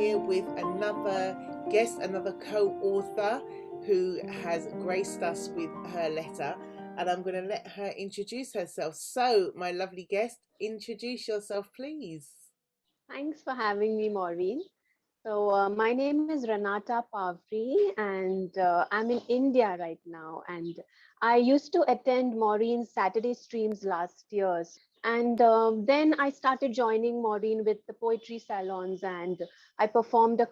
here with another guest, another co-author who has graced us with her letter, and I'm going to let her introduce herself. So, my lovely guest, introduce yourself, please. Thanks for having me, Maureen. My name is Renata Pavrey, and I'm in India right now. And I used to attend Maureen's Saturday streams last year. And then I started joining Maureen with the poetry salons, and I performed at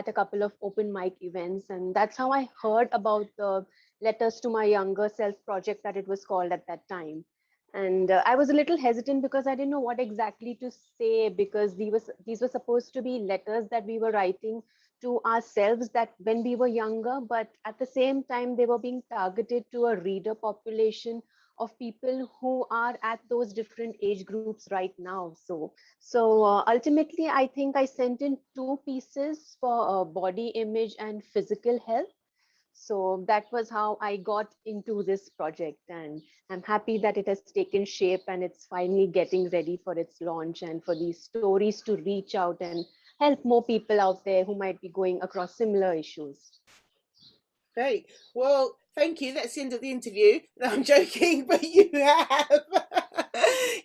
a couple of open mic events. And that's how I heard about the Letters to My Younger Self project that it was called at that time. And I was a little hesitant because I didn't know what exactly to say, because these were supposed to be letters that we were writing to ourselves that when we were younger, but at the same time they were being targeted to a reader population of people who are at those different age groups right now. So ultimately I think I sent in two pieces for body image and physical health. So that was how I got into this project, and I'm happy that it has taken shape and it's finally getting ready for its launch, and for these stories to reach out and help more people out there who might be going across similar issues. Great. Well, thank you. That's the end of the interview. No, I'm joking, but you have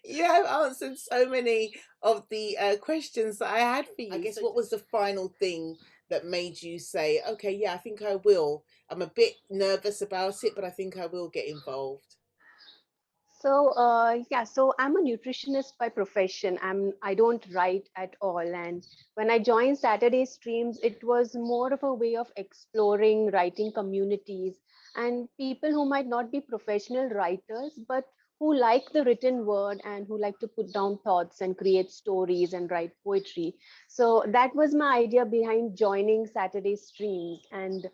you have answered so many of the questions that I had for you. I guess what was the final thing that made you say, "Okay, yeah, I think I will." I'm a bit nervous about it, but I think I will get involved. So I'm a nutritionist by profession. I don't write at all, and when I joined Saturday Streams, it was more of a way of exploring writing communities and people who might not be professional writers, but who like the written word and who like to put down thoughts and create stories and write poetry. So that was my idea behind joining Saturday Streams, and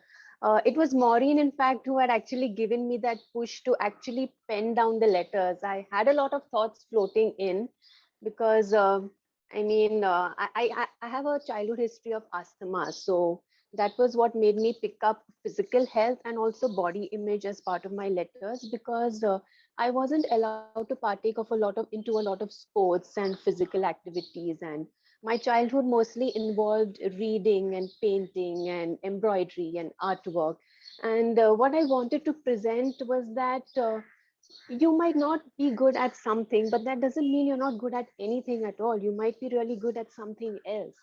it was Maureen, in fact, who had actually given me that push to actually pen down the letters. I had a lot of thoughts floating in because, I have a childhood history of asthma. So that was what made me pick up physical health and also body image as part of my letters, because I wasn't allowed to partake of into a lot of sports and physical activities. And my childhood mostly involved reading and painting and embroidery and artwork. And what I wanted to present was that you might not be good at something, but that doesn't mean you're not good at anything at all. You might be really good at something else.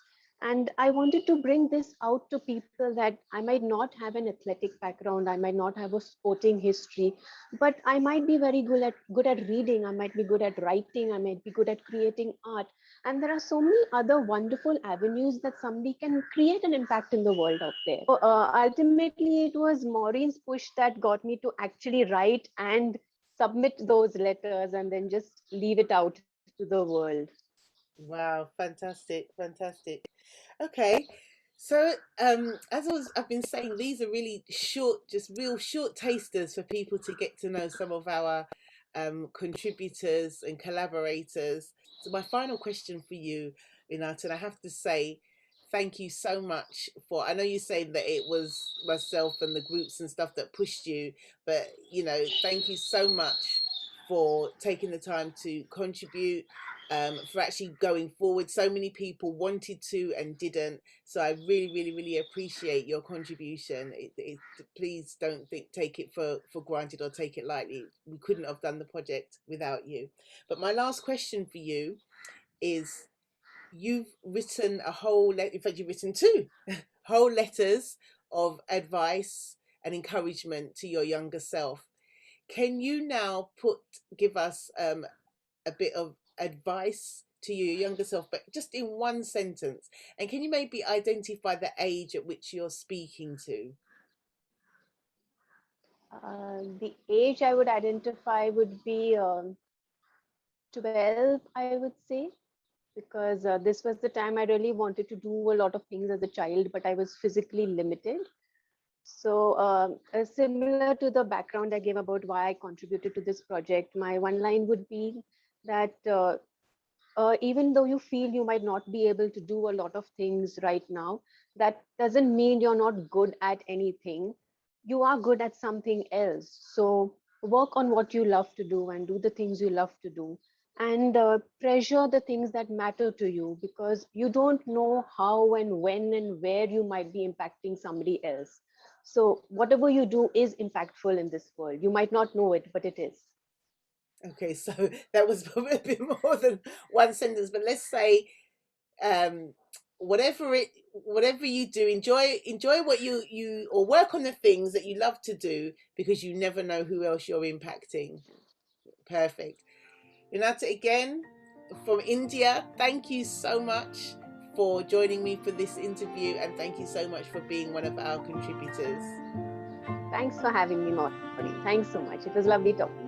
And I wanted to bring this out to people that I might not have an athletic background, I might not have a sporting history, but I might be very good at reading, I might be good at writing, I might be good at creating art. And there are so many other wonderful avenues that somebody can create an impact in the world out there. Ultimately, it was Maureen's push that got me to actually write and submit those letters and then just leave it out to the world. Wow, fantastic, fantastic. Okay. So, I've been saying, these are really short, just real short tasters for people to get to know some of our contributors and collaborators. So, my final question for you, Renata, and I have to say, thank you so much for. I know you say that it was myself and the groups and stuff that pushed you, but thank you so much for taking the time to contribute, for actually going forward. So many people wanted to and didn't. So I really, really, really appreciate your contribution. Please don't take it for granted or take it lightly. We couldn't have done the project without you. But my last question for you is: you've written a whole in fact, you've written two whole letters of advice and encouragement to your younger self. Can you now give us a bit of advice to your younger self, but just in one sentence? And can you maybe identify the age at which you're speaking to? The age I would identify would be 12, I would say, because this was the time I really wanted to do a lot of things as a child, but I was physically limited. So, similar to the background I gave about why I contributed to this project, my one line would be that even though you feel you might not be able to do a lot of things right now, that doesn't mean you're not good at anything. You are good at something else. So work on what you love to do and do the things you love to do. and treasure the things that matter to you, because you don't know how and when and where you might be impacting somebody else. So whatever you do is impactful in this world. You might not know it, but it is. Okay, so that was a bit more than one sentence, but let's say um whatever you do, enjoy what you or work on the things that you love to do, because you never know who else you're impacting. Perfect. Renata, again from India, thank you so much for joining me for this interview, and thank you so much for being one of our contributors. Thanks for having me, Maureen. Thanks so much. It was lovely talking to you.